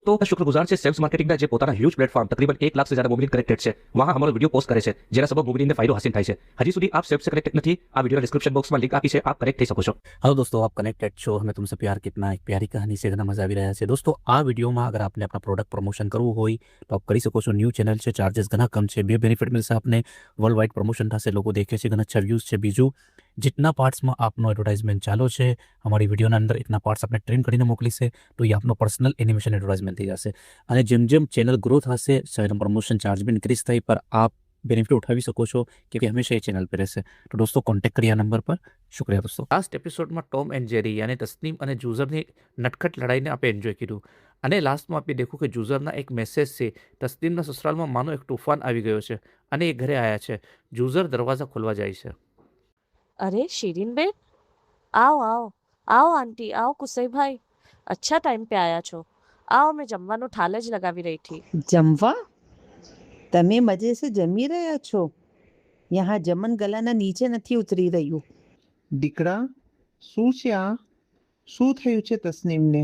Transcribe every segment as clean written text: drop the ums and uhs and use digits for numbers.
तो शुक्रगुजार છે સેલ્સ માર્કેટિંગના જે પોતાના હ્યુજ પ્લેટફોર્મ તકરીબન 1 લાખ से ज्यादा મોબિલિયન કનેક્ટેડ છે વહાં અમારો વિડિયો પોસ્ટ કરે છે જેના સબબ મોબિલિયનને ફાયદો હાસિલ થાય છે હજી સુધી આપ સેલ્સ से કનેક્ટેડ નથી આ વિડિયોના ડિસ્ક્રિપ્શન બોક્સમાં લિંક આપી છે આપ કનેક્ટ થઈ શકો છો। हेलो दोस्तों, आप कनेक्टेड शो हमें तुमसे प्यार कितना एक प्यारी कहानी से घना मजा આવી રહ્યા છે। दोस्तों આ વિડીયોમાં અગર આપને આપણા પ્રોડક્ટ પ્રમોશન કરવું હોય તો આપ કરી શકો છો। ન્યૂ ચેનલ છે, ચાર્जेस ઘણા કમ છે, બે બેનિફિટ મળશે આપને, વર્લ્ડ વાઇડ પ્રમોશન થશે, લોકો દેખે છે, ઘણા अच्छा વ્યૂઝ છે। બીજું જેટના પાર્ટ્સમાં આપનો એડવર્ટાઇઝમેન્ટ ચાલો છે અમારી વિડીયોના અંદર એટલા પાર્ટ્સ આપણે ટ્રેન કરીને મોકલીશે તો એ આપનો પર્સનલ એનિમેશન એડવર્ટાઇઝમેન્ટ થઈ જશે અને જેમ જેમ ચેનલ ગ્રોથ હશે શેર પ્રમોશન ચાર્જ બી ઇન્ક્રીઝ થાય પર આપ બેનિફિટ ઉઠાવી શકો છો કે હંમેશા એ ચેનલ પર રહેશે। તો दोस्तों कॉन्टेक्ट करिए नंबर पर। शुक्रिया दोस्तों। Last एपिसोडમાં Tom and Jerry યાनी Tasnim અને જુઝરની નટખટ લડાઈને આપણે એન્જોય કર્યું અને લાસ્ટમાં આપણે દેખ્યું કે જુઝરના એક મેસેજ છે તસ્નીમના સસરાલમાં માનો એક તૂફાન આવી ગયો છે અને એ ઘરે આવ્યા છે। જુઝર દરવાજા ખોલવા જાય છે। अरे शीरीन बेन, आओ आओ आओ आंटी, आओ कुसई भाई, अच्छा टाइम पे आया छो। आओ, मैं जमवानो ठाल ज लगावी रही थी। જમવા? તમે મજે સે જમી રહ્યા છો? यहाँ જમન ગલાના નીચે નથી ઉતરી રહ્યું। દીકરા, શું છે આ? શું થયું છે તસ્નીમને?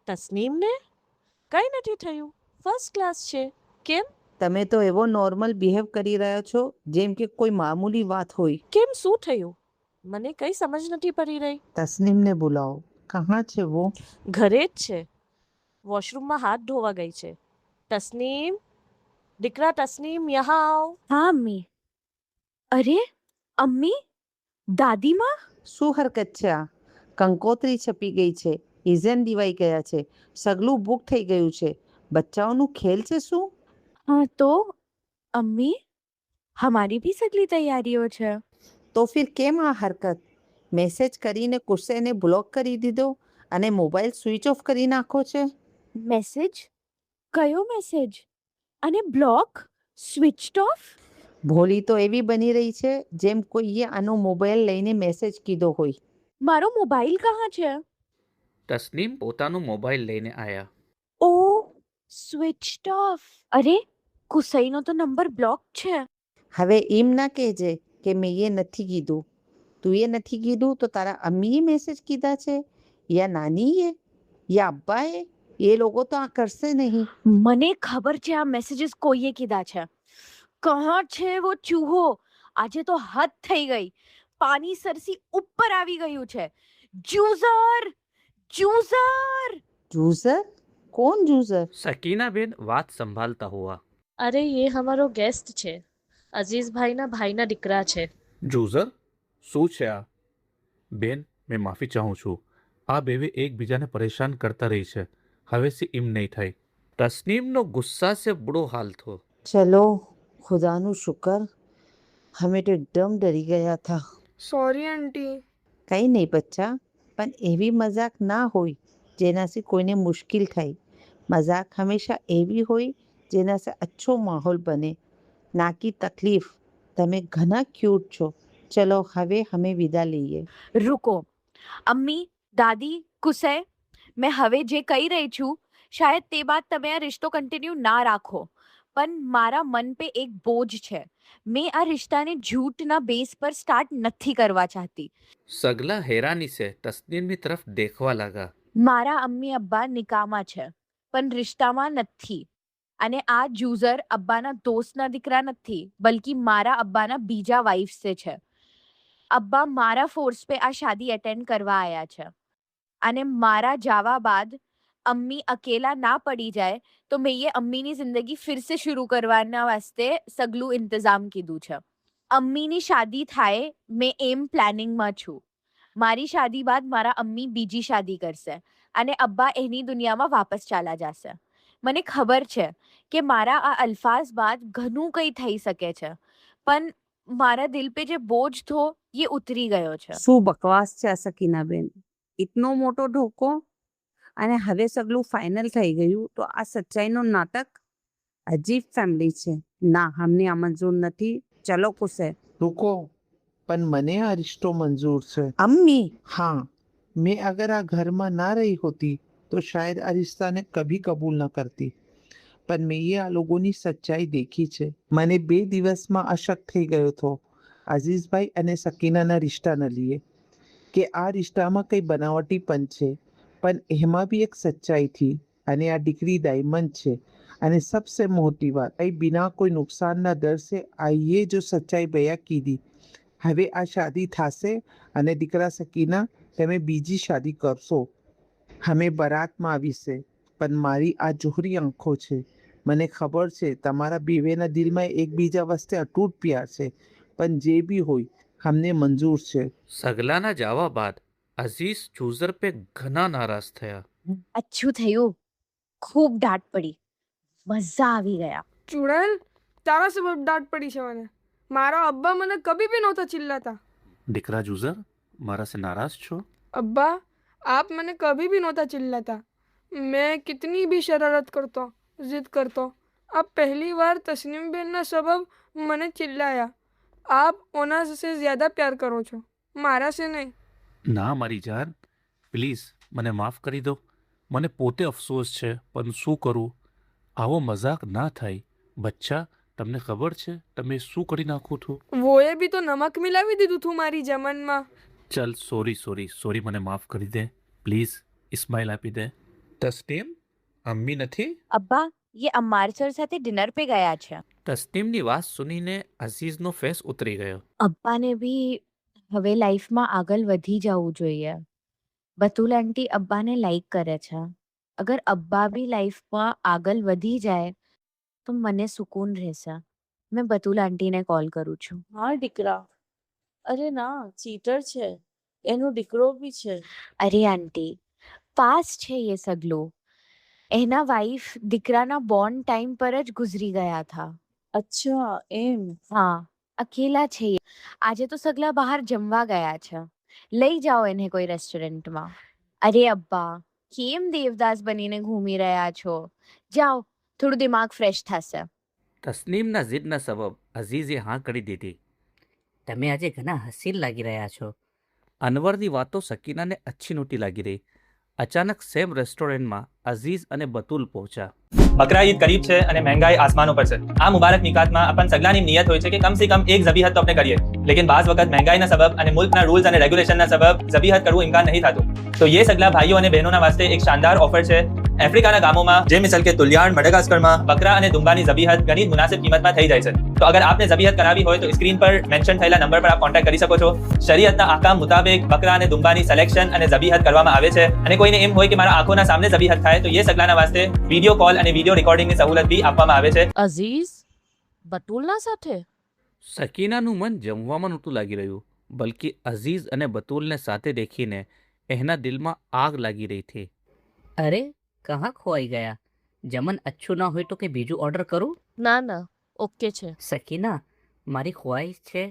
तस्नीम ने कई નથી થયું, ફર્સ્ટ ક્લાસ છે। કેમ તમે તો એવો નોર્મલ બિહેવ કરી રહ્યા છો જેમ કે કોઈ મામૂલી વાત હોય। કેમ શું થયું? મને કઈ સમજ નથી પડી રહી। તસ્નીમને બોલાવો। કહાં છે વો? ઘરે જ છે, વોશરૂમમાં હાથ ધોવા ગઈ છે। તસ્નીમ, દીકરા તસ્નીમ, યહાં આવો। हाँ अम्मी। अरे अम्मी, दादी माँ। શું હરકત છે આ? કંકોત્રી છપી ગઈ છે, ઇઝન દિવાઈ ગયા છે, સગલું બુક થઈ ગયું છે, બચ્ચાઓનું ખેલ છે શું? हाँ तो अम्मी, हमारी भी सगली तैयारियों છે। તો ફિર કેમ આ હરકત? મેસેજ કરીને કુર્સેને બ્લોક કરી દીધો અને મોબાઈલ સ્વિચ ઓફ કરી નાખો છે। મેસેજ? કયો મેસેજ? અને બ્લોક? Switched of? ભોલી તો એવી બની રહી છે જેમ કોઈએ આનો મોબાઈલ લઈને મેસેજ કીધો હોય। મારો મોબાઈલ કहाँ છે? તસ્નીમ પોતાનો મોબાઈલ લઈને આવ્યા। ઓ, સ્વિચ્ડ ઓફ। અરે કુસઈનો તો નંબર બ્લોક છે। હવે એમ ના કહેજે કે મેં એ નથી કીધું। તું એ નથી કીધું તો તારા અમ્મીએ મેસેજ કીધા છે યા નાનીએ યા અબ્બાએ? એ લોકો તો આ કરશે નહીં। મને ખબર છે આ મેસેजेस કોઈએ કીધા છે। કહાં છે वो ચૂહો? આજે તો હદ થઈ ગઈ, પાણી સરસી ઉપર આવી ગયું છે। જુઝર, જુઝર। જૂઝર? કોણ જૂઝર? સકીનાબેન વાત સંભાળતા હોવા। અરે ये हमारो गेस्ट છે, અઝીઝ ભાઈના દીકરા છે। જુઝર શું છે આ? બેન મેં માફી ચાહું છું, આ બેવે એકબીજાને પરેશાન કરતા રહી છે, હવેથી એમ નહીં થાય। તસ્નીમનો ગુસ્સા સે બુરો હાલ થો। ચલો, ખુદાનું શુકર, હમે તો એકદમ ડરી ગયા था। Sorry aunty. કંઈ નહીં બચ્ચા, પણ એવી મજાક ના હોય જેનાથી કોઈને મુશ્કેલ થાય। મજાક હંમેશા એવી હોય જેનાથી અચ્છો માહોલ બને, ના કે તકલીફ। તમે ઘણા ક્યુટ છો। ચલો હવે અમે વિદા લઈએ। રૂકો અમ્મી, દાદી, કુસै, मैं હવે જે કહી રહી છું શાયદ તે બાદ તમે આ રિશ્તો કન્ટિન્યુ ના રાખો, પણ મારા મન पे એક બોજ છે। मैं આ રિશ્તાને झूठના બેસ પર સ્ટાર્ટ નથી કરવા ચાહતી। સગલા હેરાની સે તસ્નીમની તરફ દેખવા લાગા। મારા અમ્મી અબ્બા નિકામા છે પણ રિશ્તામાં નથી, અને આ જુઝર અબ્બાના દોસ્તના દીકરા નથી બલ્કि મારા અબ્બાના બીજા વાઇફ से છે। અબ્બા મારા ફોર્સ पे આ શાદી અટેન્ડ કરવા આયા છે, અને મારા જાવા બાદ અમ્મી અકેલા ના પડી જાય તો મેં ये અમ્મીની જિંદગી फिर से शुरू કરવાના વાસ્તે સગલું ઇંતજામ કીધું છે। અમ્મીની શાદી થાય મેં એમ પ્લાનિંગમાં છું। મારી શાદી બાદ મારા અમ્મી બીજી શાદી કરશે અને અબ્બા એની દુનિયામાં વાપસ ચાલા જશે। મને ખબર છે કે મારા આ અલ્ફાઝ બાદ ઘણું કંઈ થઈ શકે છે, પણ મારા દિલ पे જે બોજ થો ये ઉતરી ગયો છે। શું બકવાસ છે આ સકીનાબેન? એટલો મોટો ધોકો અને હવે સગલું ફાઇનલ થઈ ગયું તો આ સચ્ચાઈનો નાટક? અજીબ ફેમિલી છે। ના, અમને આ મંજૂર નથી। ચલો કુસે। રૂકો, પણ મને આ રિશ્તો મંજૂર છે। અમ્મી, हाँ, मैं अगर आ घर में ना रही होती तो शायद आ रिश्ता ने कभी कबूल न करती, पर मैं ये आ लोगोनी सच्चाई देखी छे। મને 2 દિવસમાં અશક થઈ ગયો હતો અઝીઝભાઈ અને સકીનાના રિશ્તાને લીએ કે આ રિશ્તામાં કંઈ બનાવટીપન છે, પણ એમાં બી એક સચ્ચાઈ થી। અને આ દીકરી ડાયમંડ છે. અને સબસે મોટી વાત, એ બિના કોઈ નુકસાનના ડર સે આઈએ જો સચ્ચાઈ બયા કીધી. હવે આ શાદી થશે અને દીકરા સકીના તમે બીજી શાદી કરશો. અમે બરાતમાં આવીશે, પણ મારી આ જોહરી આંખો છે. મને ખબર છે તમારા બેવેના દિલમાં એકબીજા વચ્ચે અતૂટ પ્યાર છે, પણ જે બી હોય અમને મંજૂર છે. સગલાના જવા બાદ અઝીઝ ચૂઝર पे ઘણા નારાજ થયા. અચ્છું થયું, ખૂબ ડાંટ પડી, મજા આવી ગયા. चुड़ैल, तारा से बहुत डांट पड़ी છે મને. મારા અબ્બા મને કભી भी નહોતા ચિલ્લાતા. દીકરા ચૂઝર, મારા સે નારાજ છો? अब्बा, आप मैंने कभी भी नहोता चिल्लाता. मैं कितनी भी शरारत करता, जिद करता, आप पहली बार तस्नीम बेन ना सबब मैंने चिल्लाया. आप ओना से ज्यादा प्यार करो છો, મારા से नहीं. ના મારી જાન, પ્લીઝ મને માફ કરી દો. મને પોતે અફસોસ છે, પણ શું કરું? આવો મજાક ના થાય. બચ્ચા, તમને ખબર છે તમે શું કરી નાખું છું? વોએ બી તો નમક મિલાવી દીધું તું મારી જમનમાં. ચલ સોરી, મને માફ કરી દે. પ્લીઝ ઇસ્માઇલ આપી દે. તસ્નીમ, અમ્મી નથી? અબ્બા, ये अम्मार सर સાથે ડિનર पे ગયા છે. તસ્નીમની વાત સુનીને અઝીઝનો ફેસ ઉતરી ગયો. અબ્બાને બી હવે લાઈફમાં આગળ વધી જવું જોઈએ. બતુલ આંટી અબ્બાને લાઈક કરે છે. અગર અબ્બા બી લાઈફમાં આગળ વધી જાય તો મને સુકૂન રહેશે. મેં બતુલ આંટીને કોલ કરું છું. હા દીકરા. અરે ના, ચીટર છે. એનો દીકરો બી છે. અરે આંટી, પાસ છે એ સગલું. એના વાઈફ દીકરાના બોર્ન ટાઈમ પર જ ગુજરી ગયા હતા. અચ્છા એમ. હા, અકેલા છે એ. આજે તો સગલા બહાર જમવા ગયા છે. લઈ જાઓ એને કોઈ રેસ્ટોરન્ટમાં. અરે અબ્બા, કેમ દેવદાસ બનીને ઘૂમી રહ્યા છો? જાઓ, થોડું દિમાગ ફ્રેશ થશે. તસ્નીમના જીદના સબબ અઝીઝે હા કરી દીધી. તમે આજે ઘણા હસીન લાગી રહ્યા છો. અનવરની વાતો સકીનાને અચ્છી નહોતી લાગી રહી. અચાનક સેમ રેસ્ટોરન્ટમાં અઝીઝ અને બતુલ પહોંચ્યા. બકરા ઈદ કરીબ છે અને મહેંગાઈ આસમાનો પર છે. આ મુબારક મિકાતમાં अपन સગલાની નિયત હોય છે કે કમ સે કમ એક ઝબીહત તો આપણે કરીએ. લેકિન બાઝ વખત મહેંગાઈના સબબ અને મુલ્કના રૂલ્સ અને રેગ્યુલેશનના સબબ ઝબીહત કરવું ઇમ્કાન નહીં થતું. તો ये સગલા ભાઈઓ અને બહેનોના વાસ્તે એક શાનદાર ઓફર છે. આફ્રિકાના ગામોમાં જે મિસલ કે તુલિયાન, મડગાસ્કરમાં બકરા અને દુંબાની ઝબીહત ઘણી મુનાસિબ કિંમતમાં થઈ જાય છે. તો અગર આપને ઝબીહત કરાવી હોય તો સ્ક્રીન પર મેન્શન થયેલા નંબર પર આપ કોન્ટેક્ટ કરી શકો છો. શરીયતના આકામ મુતાબિક બકરા અને દુંબાની સિલેક્શન અને ઝબીહત કરવામાં આવે છે. અને કોઈને એમ હોય કે મારા આંખોના સામે ઝબીહત થાય તો ये સગલાના વાસ્તે વિડિયો કોલ અને વિડિયો રેકોર્ડિંગની સહુલત બી આપવામાં આવે છે. અઝીઝ, બતુલના સાથે? સકીનાનું મન જમવામાં નહોતું લાગી રહ્યું, બલકી અઝીઝ અને બતુલને સાથે દેખીને એના દિલમાં આગ લાગી રહી હતી. અરે, કहाँ ખોવાઈ ગયા? જમન અચ્છું ના હોય તો કે બીજું ઓર્ડર કરું? ના ના, ઓકે છે. સકીના, મારી ખ્વાહિશ છે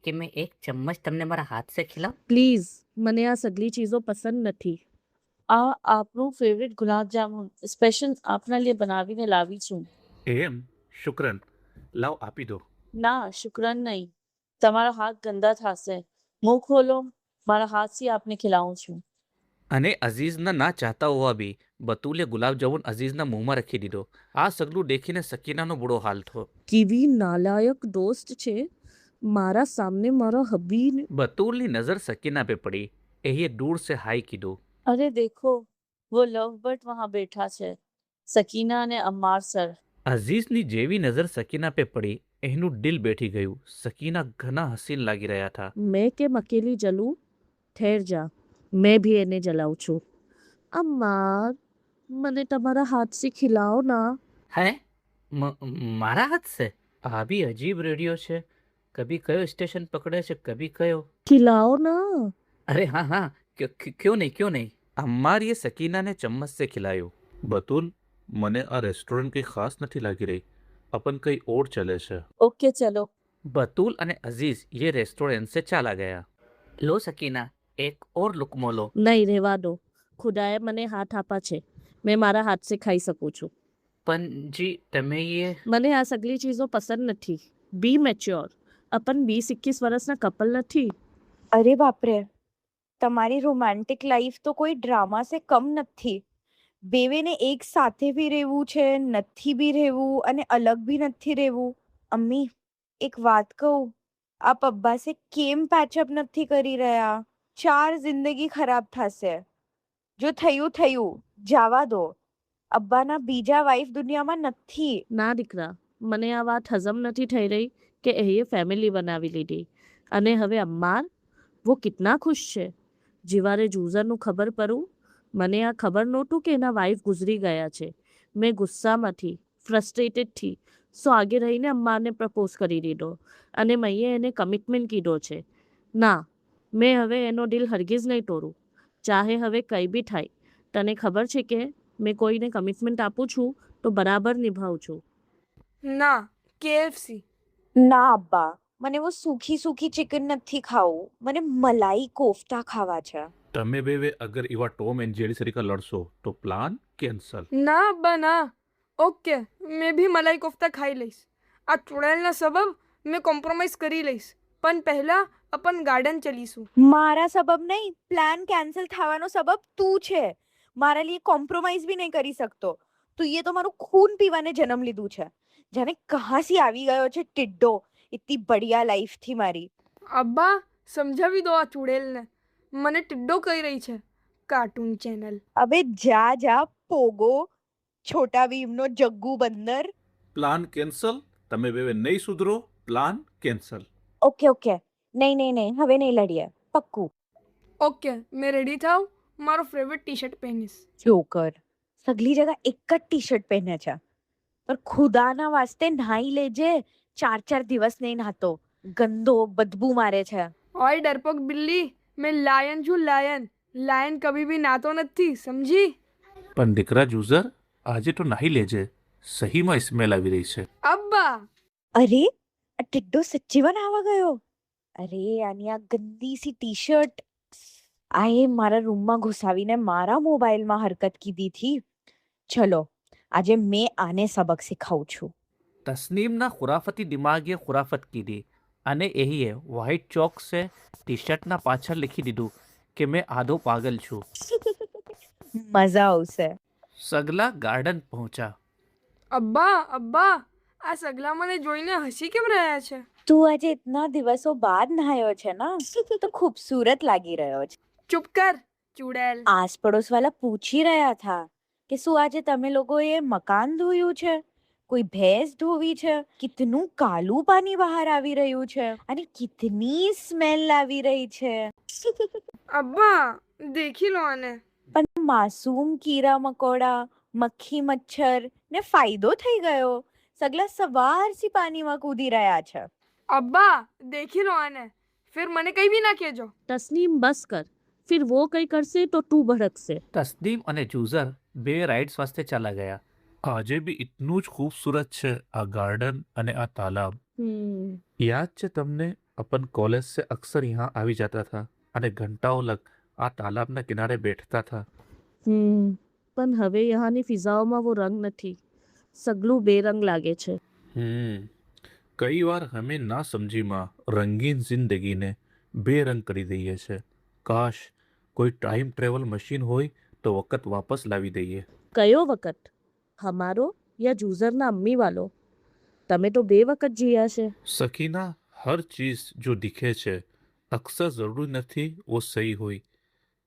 કે મેં એક ચમ્મચ તમને મારા હાથ સે ખિલાઉં. પ્લીઝ, મને આ સગલી ચીજો પસંદ નથી. આ આપનું ફેવરેટ ગુલાબ જામુન સ્પેશિયલ આપના लिए બનાવીને લાવી છું. એમ? શુક્રન. લાવ આપી દો. ના, શુક્રન નહીં. તમારા હાથ ગંદા થશે. મુંહ ખોલો, મારા હાથથી આપને ખિલાવું છું. અને અઝીઝના ના ચાહતા હોવા બી બતુલે ગુલાબજામુન અઝીઝના મોંમાં રાખી દીધો. આ સગલું દેખીને સકીનાનો બુરો હાલ થયો. કેવી નાલાયક દોસ્ત છે. મારા સામને મારા હબીને. બતુલની નજર સકીના पे પડી. એ દૂર से હાઈ કીધું. અરે દેખો, वो लव बर्ड वहाँ बैठा છે. સકીના અને અમ્માર સર. અઝીઝની જેવી નજર સકીના पे પડી એનું દિલ બેઠી ગયું. સકીના ઘણા હસીન લાગી રહ્યા હતા. મેં કેમ અકેલી જલું? ઠેર જા, મેં ભી એને જલાવું છું. અમ્માર, મને તમારા હાથથી ખિલાઓ ના. હે? મારા હાથ સે? આ બી અજીબ રેડિયો છે. કભી કયો સ્ટેશન પકડે છે, કભી કયો. ખિલાઓ ના. અરે હા હા, ક્यों નહીં. અમ્મારીએ સકીનાને ચમ્મચ से ખિલાયું. બતુલ, મને આ રેસ્ટોરન્ટ કંઈ ખાસ નથી લાગી રહી. अपन કઈ ઓર ચલે છે. ઓકે ચલો. બતુલ અને અઝીઝ ये રેસ્ટોરન્ટ से ચાલા ગયા. લો સકીના, એક ઓર લુકમો લો. નહીં, રહેવા દો. ખુદાએ મને હાથ આપા છે. મેં મારા હાથથી ખાઈ શકું છું. પણ જી તમે મને આ સગલી ચીજો પસંદ નથી. બી મેચ્યોર. अपन 20-21 વર્ષના કપલ નથી. અરે બાપરે, તમારી રોમાન્ટિક લાઈફ તો કોઈ ડ્રામા સે કમ નથી. બેવેને એક સાથે બી રહેવું છે, નથી બી રહેવું અને અલગ બી નથી રહેવું. અમ્મી, એક વાત કહું, આપ અબ્બા સે કેમ પેચઅપ નથી કરી રહ્યા? 4 જિંદગી ખરાબ થશે. જો થયું, જવા દો. અબ્બાના બીજા વાઈફ દુનિયામાં નથી. ના દીકરા, મને આ વાત હજમ નથી થઈ રહી કે એ ફેમિલી બનાવી લીધી અને હવે અમ્માર वो कितना खुश છે. જીવારે જુઝરનું ખબર પડું, મને આ ખબર નહોતું કે એના વાઈફ ગુજરી ગયા છે. મેં ગુસ્સામાં થી, ફ્રસ્ટ્રેટેડ થી, સો આગે રહીને અમ્માને પ્રપોઝ કરી દીધો અને મેં એને કમિટમેન્ટ કીધો છે. ના, મેં હવે એનો દિલ હરગીઝ નહીં તોડું, ચાહે હવે કંઈ બી થાય. તને ખબર છે કે મેં કોઈને કમિટમેન્ટ આપું છું તો બરાબર નિભાવું છું. ના, KFC. ના અબ્બા, મને वो सूखी सूखी चिकन નથી ખાવું, મને મલાઈ કોફતા ખાવા છે. તમે બે અગર એવા ટોમ એન્ડ જેરી સરીકા લડશો તો પ્લાન કેન્સલ. ના અબ્બા ના. ઓકે, મેં ભી મલાઈ કોફતા ખાઈ લઈશ. આ ચુડેલના સબબ મેં કોમ્પ્રોમાઇઝ કરી લઈશ, પણ પહેલા अपन ગાર્ડન ચલીશું. મારા સબબ નહીં, પ્લાન કેન્સલ થવાનો સબબ તું છે. મારા लिए કોમ્પ્રોમાઇઝ भी નહીં કરી શકતો. તું ये તો મારું ખૂન પીવાને જન્મ લીધું છે. જાને કહાંસી આવી ગયો છે ટિડ્ડો ઇતની બઢિયા લાઈફ થી મારી. અબ્બા સમજાવી દો આ ચુડેલને, મને ટિડ્ડો કહી રહી છે. Cartoon channel. અબે જા જા પોગો, છોટા ભીમનો જગ્ગુ બંદર. Plan cancel. તમે બે નહીં સુધરો. Plan cancel. ઓકે ઓકે, નહીં નહીં નહીં, હવે નહીં લડીએ, પક્કું. ઓકે, મેં રેડી થાવ, મારો ફેવરેટ ટી શર્ટ પહેરીશ. જોકર સગલી જગા એક જ ટી શર્ટ પહેરે છે, પર ખુદાના વાસ્તે નાઈ લેજે. 4 દિવસ નહીં નહાતો, ગંદો બદબू મારે છે. ઓય ડરપોક બિલ્લી, મેં લાયન છું લાયન. લાયન કભી ભી નાતો નથી, સમજી? પણ દીકરા જુઝર, આજે તો નાહી લેજે, સહીમાં સ્મેલ આવી રહી છે. અબ્બા અરે આ ટિડ્ડો સચ્ચીમાં નાવા ગયો. અરે આની આ ગંદી સી ટી શર્ટ આ એ મારા રૂમમાં ઘુસાવીને મારા મોબાઈલમાં હરકત કીધી थी. ચલો આજે મેં આને સબક શીખવું છું. તસ્નીમના ખુરાફતી દિમાગે ખુરાફત કીધી અને એહીએ વ્હાઇટ ચોક સે ટી શર્ટના પાછળ લખી દીધું કે મેં આધો પાગલ છું. મજા આવશે. સગલા ગાર્ડન પહોંચા. અબ્બા અબ્બા, આ સગલા મને જોઈને હસી કેમ રહ્યા છે? તું આજે ઇતના દિવસો બાદ નહાયો છે ના, તો ખૂબસૂરત લાગી રહ્યો છે. ચૂપ કર ચુડેલ. આસ પડોસ વાળા પૂછી રહ્યા થા કે શું આજે તમે લોકોએ મકાન ધોયું છે, કોઈ ભેંસ ધોવી છે, કિતનું કાલું પાણી બહાર આવી રહ્યું છે અને કિતની સ્મેલ આવી રહી છે. અબ્બા દેખી લો આને. પણ માસૂમ કીડા મકોડા, મક્ખી મચ્છર ને ફાયદો થઈ ગયો. સગલા સવારથી પાણીમાં કૂદી રહ્યા છે. અબ્બા દેખી લો આને, ફિર મને કઈ ભી ના કહેજો. તસ્નીમ બસ કર, फिर वो कहीं करसे तो तू भड़कसे. તસ્નીમ અને જુઝર બે રાઇડ્સ વાસ્તે ચાલા ગયા. આજે બી એટલું જ ખૂબસૂરત છે આ ગાર્ડન અને આ તાલાબ. યાદ છે તમને, अपन कॉलेज से अक्सर यहाँ આવી जाता था અને ઘંટાઓ લગ આ તાલાબના કિનારે બેઠતા था. પણ હવે યહાની ફિઝાઓમાં वो રંગ નથી, સગલું બેરંગ લાગે છે. કઈ વાર હમે ના સમજીમાં રંગીન જિંદગીને બેરંગ કરી દઈએ છે. કાશ કોઈ ટાઈમ ટ્રેવલ મશીન હોય તો વખત વાપસ લાવી દઈએ. કયો વખત? હમારો યા જુઝરના અમ્મી વાલો? તમે તો 2 વખત જીયા છે. સકીના, હર ચીજ જો દિખે છે અક્સર જરૂરી નથી वो सही હોય.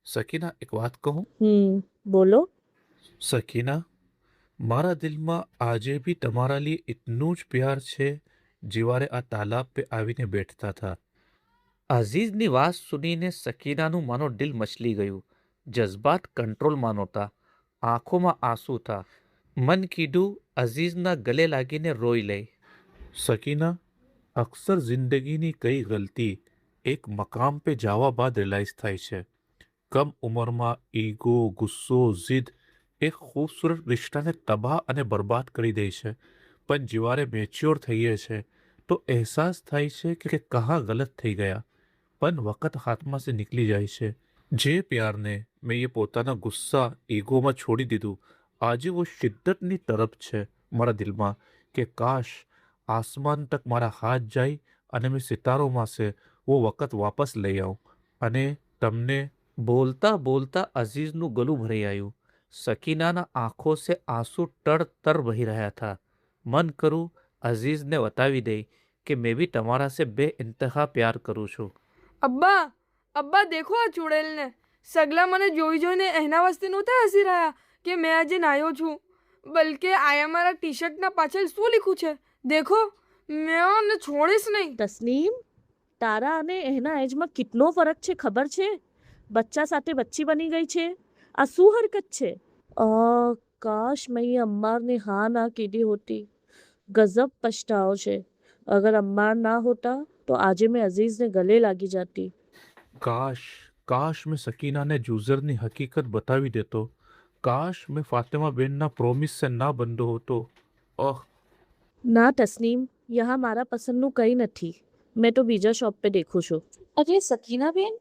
સકીના, એક વાત કહું? બોલો. સકીના, મારા દિલમાં આજે બી તમારા लिए इतનું જ પ્યાર છે જેવારે આ તાલાબ पे આવીને બેઠતા था. અઝીઝની વાત સુનીને સકીનાનું માનો દિલ મચલી ગયું. જજ્બાત કંટ્રોલમાં નહોતા, આંખોમાં આંસુ હતા. મન કીધું અઝીઝના ગલે લાગીને રોઈ લે. સકીના, અક્સર જિંદગીની કઈ ગલતી એક મકામ पे જવા બાદ રિયલાઇઝ થાય છે. કમ ઉંમરમાં ઈગો, ગુસ્સો, જીદ એક ખૂબસૂરત રિશ્તાને તબાહ અને બરબાદ કરી દે છે. પણ જેવારે મેચ્યોર થઈએ છે તો અહેસાસ થાય છે કે કहाँ ગલત થઈ ગયા. પણ વખત હાથમાં સે નીકળી જાય છે. જે પ્યારને મેં એ પોતાના ગુસ્સા ઈગોમાં છોડી દીધું, આજે वो શિદ્દતની તરફ છે મારા દિલમાં કે કાશ આસમાન તક મારા હાથ જાય અને મેં સિતારોમાં સે वो વખત વાપસ લઈ આવું અને તમને. બોલતા બોલતા અઝીઝનું ગળું ભરાઈ આવ્યું. સકીનાના આંખો સે આંસુ તર વહી રહ્યા હતા. મન કરું અઝીઝને બતાવી દે કે મેં બી તમારા સે બે ઇંતહા પ્યાર કરું છું. અબ્બા અબ્બા દેખો આ ચુડેલને. સગલા મને જોઈને એના વાસ્તે નહોતા હસી રહ્યા કે મેં આજે નાયો છું. બલકે આયા મારા ટી શર્ટના પાછળ શું લખ્યું છે દેખો. મેં આને છોડીશ નહીં. તસ્નીમ, તારા અને એના એજમાં કેટલો ફરક છે ખબર છે? બચ્ચા સાથે બચ્ચી બની ગઈ છે. આ શું હરકત છે? કાશ મેં અમ્મારને હા ના કીધી હોતી. ગજબ પછતાવો છે. અગર અમ્માર ના હોતા તો આજે મેં અઝીઝને ગલે લાગી જાતી. કાશ કાશ મેં સકીનાને જૂઝરની હકીકત બતાવી દેતો. કાશ મેં ફાતિમા બેનના પ્રોમિસ से ના બંધો હોતો. ઓહ, ના તસ્નીમ, યહાં મારા પસંદનું કંઈ નથી. મેં તો બીજા શોપ पे देखूं છું. अरे सकीना बेन,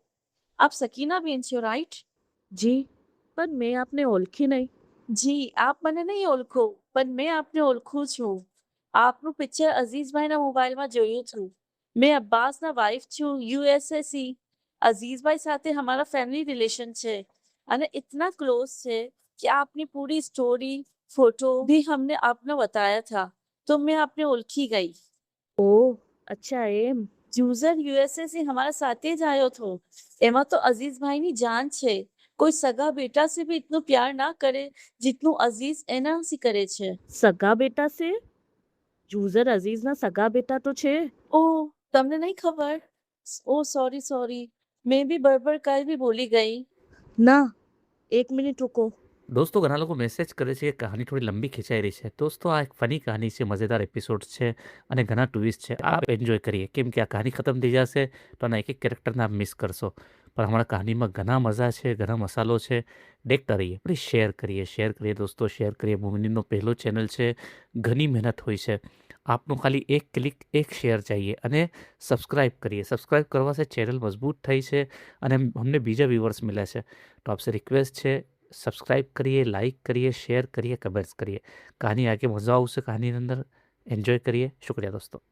आप सकीना बेन છો राइट? જી, પણ મેં આપને ઓળખી નહીં. જી, આપ મને નહીં ઓળખો, પણ મેં આપને ઓળખું છું. આપનું પિક્ચર અઝીઝભાઈના મોબાઈલમાં જોયું છું. મેં અબ્બાસના વાઇફ છું, યુએસએસી. અઝીઝભાઈ સાથે હમારા ફેમિલી રિલેશન છે અને इतना क्लोज છે कि आपने पूरी स्टोरी फोटो भी हमने आपने बताया था, तो मैं आपने ओळखी गई. ઓહ, અચ્છા એમ. યુઝર યુએસએસી હમારા સાથે જ આવ્યો હતો. એમાં તો અઝીઝભાઈની જાન છે. કોઈ સગા બેટા से भी इतना प्यार ना करे जितનું અઝીઝ એનાથી કરે છે. સગા બેટા છે? યુઝર અઝીઝના સગા બેટા તો છે. ઓહ, તમને નહીં ખબર? ઓહ સોરી, મેં બી બરાબર કઈ બી બોલી ગઈ. ના, એક મિનિટ રૂકો. દોસ્તો ઘણા લોકો મેસેજ કરે છે કે કહાની થોડી લંબી ખેંચાઈ રહી છે. દોસ્તો આ એક ફની કહાની છે, મજેદાર એપિસોડ છે અને ઘણા ટ્વિસ્ટ છે. આપ એન્જોય કરીએ, કેમ કે આ કહાની ખતમ થઈ જશે તો આના એક એક કેરેક્ટરને આપ મિસ કરશો. પણ હમણાં કહાનીમાં ઘણા મજા છે, ઘણા મસાલો છે. દેખતા રહીએ, પ્લીઝ શેર કરીએ દોસ્તો, શેર કરીએ. મોમિનનો પહેલો ચેનલ છે, ઘણી મહેનત હોય છે. આપનું ખાલી એક ક્લિક, એક શેર चाहिए અને સબસ્ક્રાઇબ કરીએ. સબસ્ક્રાઇબ કરવા से ચેનલ મજબૂત થઈ છે અને અમને બીજા વ્યુઅર્સ મળ્યા છે. તો આપसे રિક્વેસ્ટ છે, સબસ્ક્રાઇબ કરીએ, લાઇક કરીએ, શેર કરીએ, કમેન્ટ્સ કરીએ. કહાની આગે મજા આવશે. કહાનીની અંદર એન્જોય કરીએ. શુક્રિયા દોસ્તો.